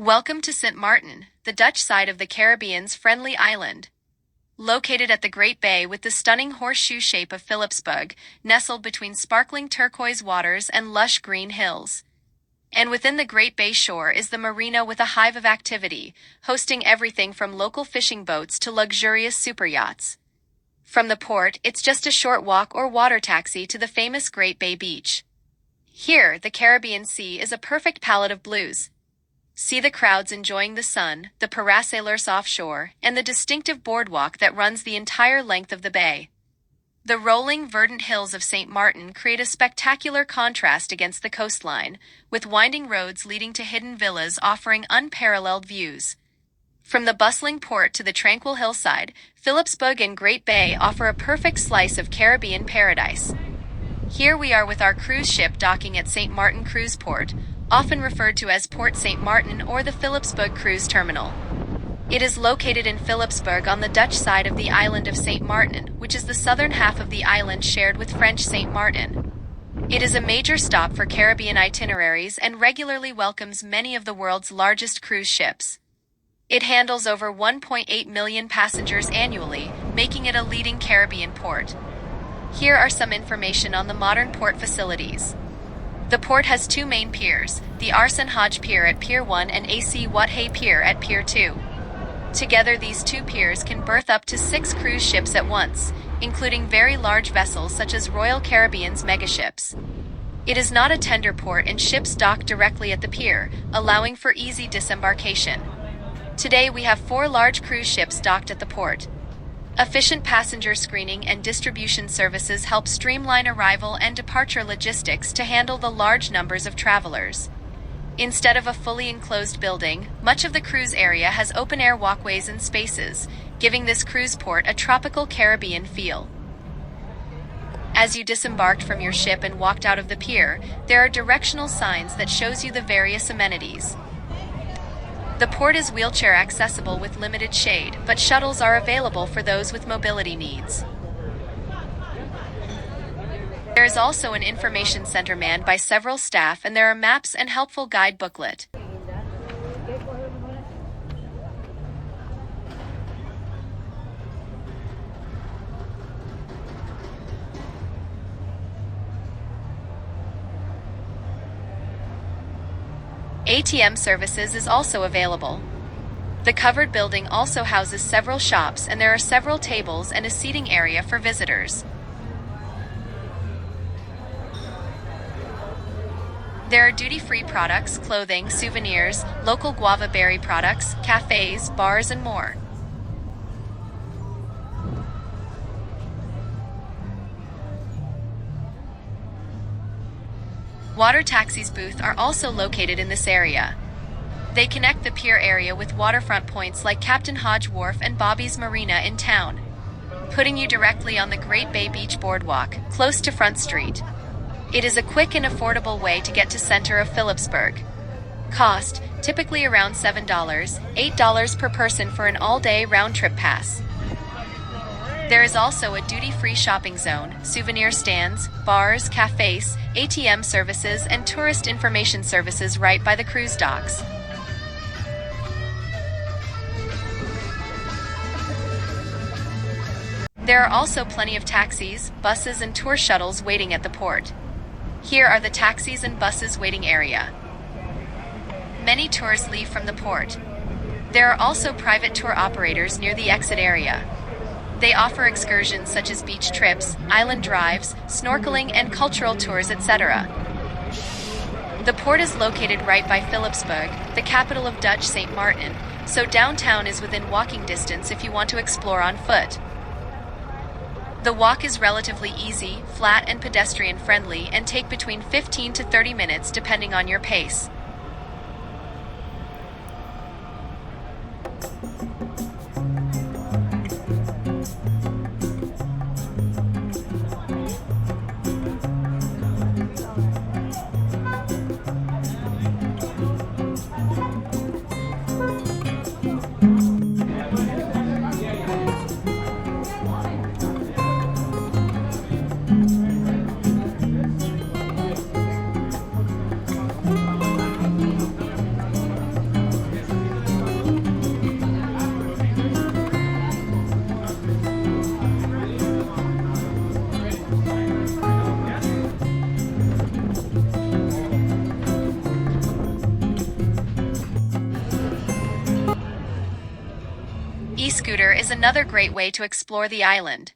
Welcome to St. Maarten, the Dutch side of the Caribbean's friendly island. Located at the Great Bay with the stunning horseshoe shape of Philipsburg, nestled between sparkling turquoise waters and lush green hills. And within the Great Bay shore is the marina with a hive of activity, hosting everything from local fishing boats to luxurious superyachts. From the port, it's just a short walk or water taxi to the famous Great Bay Beach. Here, the Caribbean Sea is a perfect palette of blues. See the crowds enjoying the sun, the parasailers offshore, and the distinctive boardwalk that runs the entire length of the bay. The rolling, verdant hills of St. Maarten create a spectacular contrast against the coastline, with winding roads leading to hidden villas offering unparalleled views. From the bustling port to the tranquil hillside, Philipsburg and Great Bay offer a perfect slice of Caribbean paradise. Here we are with our cruise ship docking at St. Maarten Cruise Port, often referred to as Port St. Maarten or the Philipsburg Cruise Terminal. It is located in Philipsburg on the Dutch side of the island of St. Maarten, which is the southern half of the island shared with French St. Maarten. It is a major stop for Caribbean itineraries and regularly welcomes many of the world's largest cruise ships. It handles over 1.8 million passengers annually, making it a leading Caribbean port. Here are some information on the modern port facilities. The port has two main piers, the Arsene Hodge Pier at Pier 1 and AC Wathay Pier at Pier 2. Together these two piers can berth up to 6 cruise ships at once, including very large vessels such as Royal Caribbean's megaships. It is not a tender port and ships dock directly at the pier, allowing for easy disembarkation. Today we have 4 large cruise ships docked at the port. Efficient passenger screening and distribution services help streamline arrival and departure logistics to handle the large numbers of travelers. Instead of a fully enclosed building, much of the cruise area has open-air walkways and spaces, giving this cruise port a tropical Caribbean feel. As you disembarked from your ship and walked out of the pier, there are directional signs that shows you the various amenities. The port is wheelchair accessible with limited shade, but shuttles are available for those with mobility needs. There is also an information center manned by several staff, and there are maps and helpful guide booklet. ATM services is also available. The covered building also houses several shops, and there are several tables and a seating area for visitors. There are duty-free products, clothing, souvenirs, local guava berry products, cafes, bars, and more. Water taxis booths are also located in this area. They connect the pier area with waterfront points like Captain Hodge Wharf and Bobby's Marina in town, putting you directly on the Great Bay Beach Boardwalk, close to Front Street. It is a quick and affordable way to get to center of Philipsburg. Cost, typically around $7, $8 per person for an all-day round-trip pass. There is also a duty-free shopping zone, souvenir stands, bars, cafes, ATM services, and tourist information services right by the cruise docks. There are also plenty of taxis, buses, and tour shuttles waiting at the port. Here are the taxis and buses waiting area. Many tours leave from the port. There are also private tour operators near the exit area. They offer excursions such as beach trips, island drives, snorkeling, and cultural tours, etc. The port is located right by Philipsburg, the capital of Dutch St. Maarten, so downtown is within walking distance if you want to explore on foot. The walk is relatively easy, flat, and pedestrian-friendly, and take between 15 to 30 minutes depending on your pace. scooter is another great way to explore the island.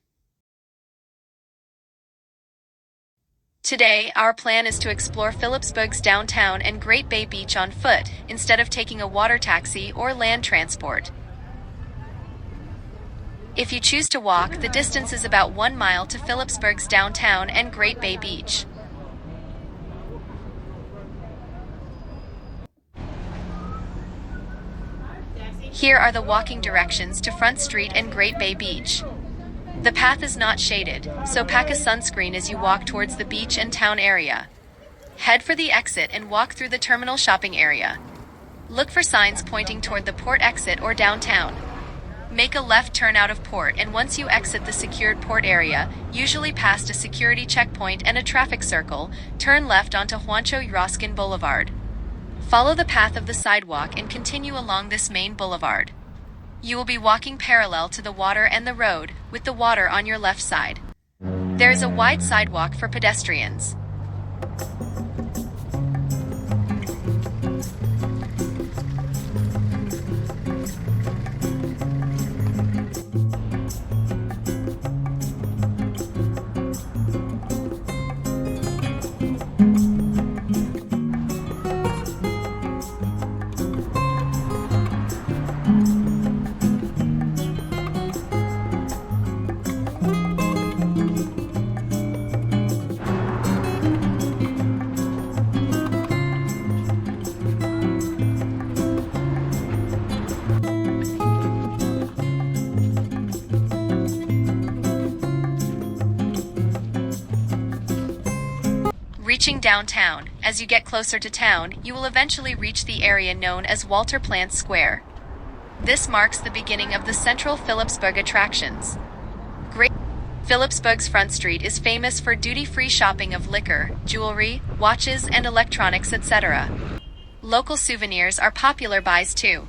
Today, our plan is to explore Philipsburg's downtown and Great Bay Beach on foot, instead of taking a water taxi or land transport. If you choose to walk, the distance is about 1 mile to Philipsburg's downtown and Great Bay Beach. Here are the walking directions to Front Street and Great Bay Beach. The path is not shaded, so pack a sunscreen as you walk towards the beach and town area. Head for the exit and walk through the terminal shopping area. Look for signs pointing toward the port exit or downtown. Make a left turn out of port, and once you exit the secured port area, usually past a security checkpoint and a traffic circle, turn left onto Juancho Yroskin Boulevard. Follow the path of the sidewalk and continue along this main boulevard. You will be walking parallel to the water and the road, with the water on your left side. There is a wide sidewalk for pedestrians. Reaching downtown, as you get closer to town, you will eventually reach the area known as Walter Plant Square. This marks the beginning of the central Philipsburg attractions. Philipsburg's Front Street is famous for duty-free shopping of liquor, jewelry, watches, and electronics, etc. Local souvenirs are popular buys too.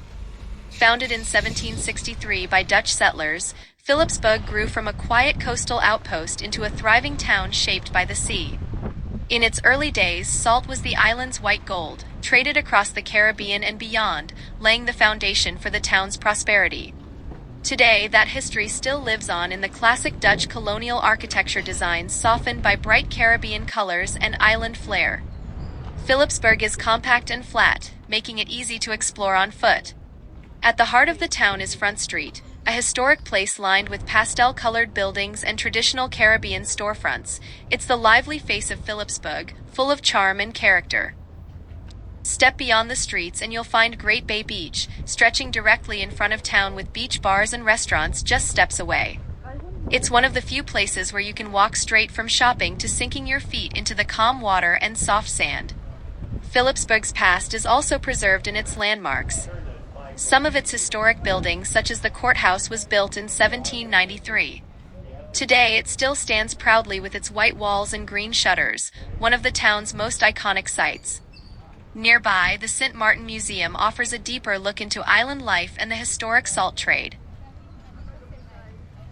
Founded in 1763 by Dutch settlers, Philipsburg grew from a quiet coastal outpost into a thriving town shaped by the sea. In its early days, salt was the island's white gold, traded across the Caribbean and beyond, laying the foundation for the town's prosperity. Today, that history still lives on in the classic Dutch colonial architecture designs softened by bright Caribbean colors and island flair. Philipsburg is compact and flat, making it easy to explore on foot. At the heart of the town is Front Street, a historic place lined with pastel-colored buildings and traditional Caribbean storefronts. It's the lively face of Philipsburg, full of charm and character. Step beyond the streets and you'll find Great Bay Beach, stretching directly in front of town with beach bars and restaurants just steps away. It's one of the few places where you can walk straight from shopping to sinking your feet into the calm water and soft sand. Philipsburg's past is also preserved in its landmarks. Some of its historic buildings, such as the courthouse, was built in 1793. Today, it still stands proudly with its white walls and green shutters, one of the town's most iconic sights. Nearby, the St. Maarten Museum offers a deeper look into island life and the historic salt trade.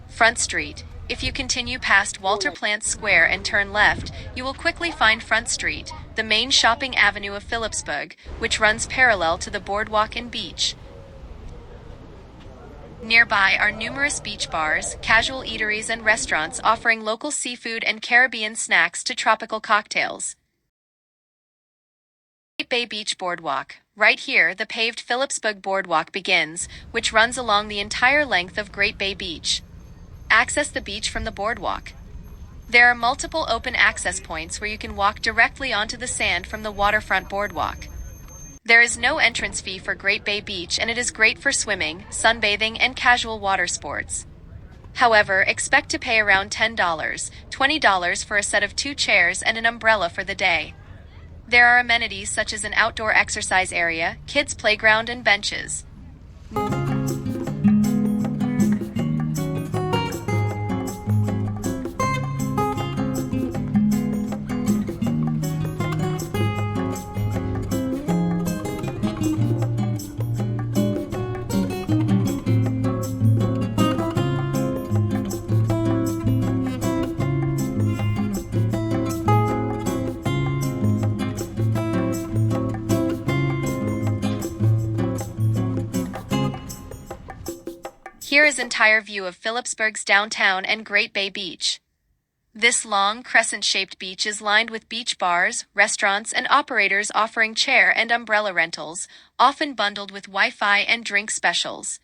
Front Street. If you continue past Walter Plant Square and turn left, you will quickly find Front Street, the main shopping avenue of Philipsburg, which runs parallel to the boardwalk and beach. Nearby are numerous beach bars, casual eateries, and restaurants offering local seafood and Caribbean snacks to tropical cocktails. Great Bay Beach Boardwalk. Right here, the paved Philipsburg Boardwalk begins, which runs along the entire length of Great Bay Beach. Access the beach from the boardwalk. There are multiple open access points where you can walk directly onto the sand from the waterfront boardwalk. There is no entrance fee for Great Bay Beach, and it is great for swimming, sunbathing, and casual water sports. However, expect to pay around $10, $20 for a set of 2 chairs and an umbrella for the day. There are amenities such as an outdoor exercise area, kids' playground, and benches. Here is entire view of Philipsburg's downtown and Great Bay Beach. This long, crescent-shaped beach is lined with beach bars, restaurants, and operators offering chair and umbrella rentals, often bundled with Wi-Fi and drink specials.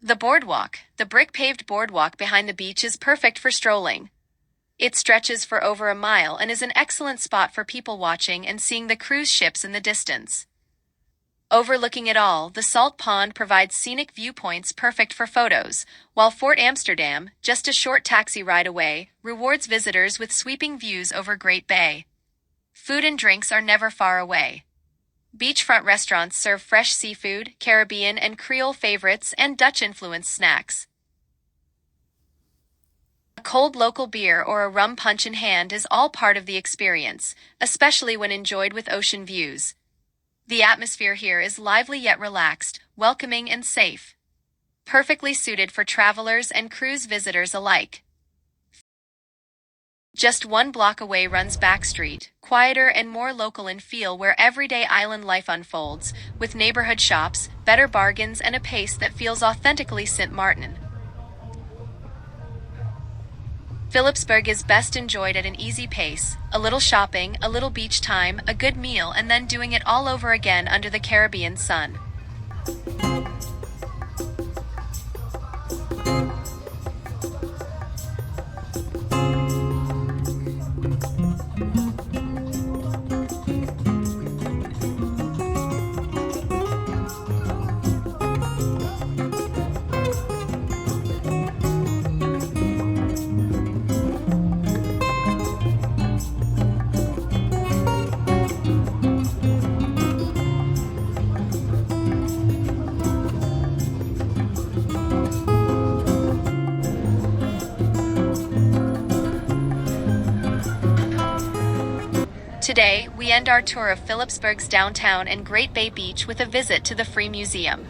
The boardwalk, the brick-paved boardwalk behind the beach, is perfect for strolling. It stretches for over a mile and is an excellent spot for people watching and seeing the cruise ships in the distance. Overlooking it all, the salt pond provides scenic viewpoints perfect for photos, while Fort Amsterdam, just a short taxi ride away, rewards visitors with sweeping views over Great Bay. Food and drinks are never far away. Beachfront restaurants serve fresh seafood, Caribbean and Creole favorites, and Dutch-influenced snacks. A cold local beer or a rum punch in hand is all part of the experience, especially when enjoyed with ocean views. The atmosphere here is lively yet relaxed, welcoming and safe. Perfectly suited for travelers and cruise visitors alike. Just 1 block away runs Back Street, quieter and more local in feel, where everyday island life unfolds, with neighborhood shops, better bargains, and a pace that feels authentically St. Maarten. Philipsburg is best enjoyed at an easy pace, a little shopping, a little beach time, a good meal, and then doing it all over again under the Caribbean sun. Today, we end our tour of Philipsburg's downtown and Great Bay Beach with a visit to the Free Museum.